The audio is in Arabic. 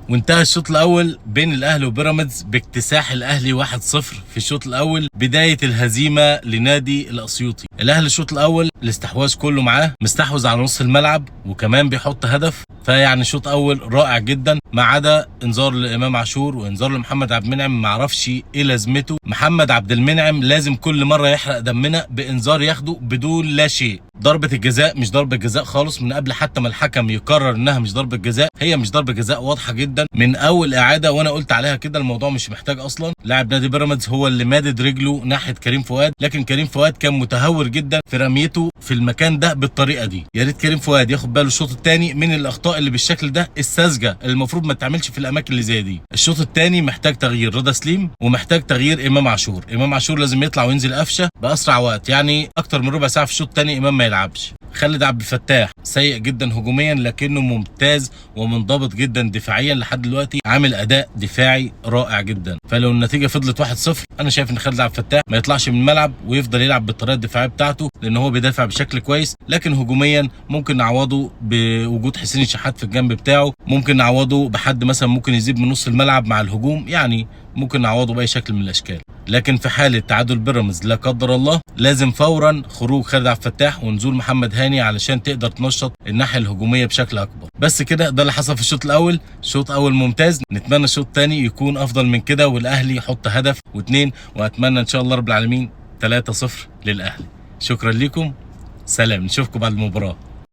وانتهى الشوط الاول بين الاهلي وبيراميدز باكتساح الاهلي 1-0 في الشوط الاول، بدايه الهزيمه لنادي الاسيوطي. الاهلي الشوط الاول الاستحواذ كله معاه، مستحوذ على نص الملعب وكمان بيحط هدف. فيعني شوط اول رائع جدا، ما عدا انذار لامام عاشور وانذار لمحمد عبد المنعم. ما اعرفش ايه لازمته. محمد عبد المنعم لازم كل مره يحرق دمنا بانذار ياخده بدون لا شيء. ضربه الجزاء مش ضربه جزاء خالص، من قبل حتى ما الحكم يقرر انها مش ضربه جزاء. هي مش ضربه جزاء واضحه جدا من اول اعاده، وانا قلت عليها كده الموضوع مش محتاج اصلا. لاعب نادي بيراميدز هو اللي مادد رجله ناحيه كريم فؤاد، لكن كريم فؤاد كان متهور جدا في رميته في المكان ده بالطريقه دي. يا ريت كريم فؤاد ياخد باله الشوط الثاني من الاخطاء اللي بالشكل ده الساذجه اللي المفروض ما تعملش في الاماكن اللي زي دي. الشوط الثاني محتاج تغيير رضا سليم ومحتاج تغيير امام عاشور. امام عاشور لازم يطلع وينزل قفشه باسرع وقت، يعني اكتر من ربع ساعه في الشوط الثاني امام ما يلعبش. خالد عبد الفتاح سيء جدا هجوميا لكنه ممتاز ومنضبط جدا دفاعيا لحد دلوقتي، عامل اداء دفاعي رائع جدا. فلو النتيجه فضلت 1-0 انا شايف ان خالد عبد الفتاح ما يطلعش من الملعب ويفضل يلعب بالطريقه الدفاعيه بتاعته، لان هو بيدافع بشكل كويس. لكن هجوميا ممكن نعوضه بوجود حسين الشحات في الجنب بتاعه، ممكن نعوضه بحد مثلا ممكن يزيد من نص الملعب مع الهجوم، يعني ممكن نعوضه باي شكل من الاشكال. لكن في حاله تعادل بيراميدز لا قدر الله لازم فورا خروج خالد عبد الفتاح ونزول محمد هاني علشان تقدر تنشط الناحيه الهجوميه بشكل اكبر. بس كده ده اللي حصل في الشوط الاول. شوط اول ممتاز، نتمنى الشوط الثاني يكون افضل من كده والاهلي يحط هدف واثنين، واتمنى ان شاء الله رب العالمين 3-0 للاهلي. شكرا لكم، سلام، نشوفكم بعد المباراه.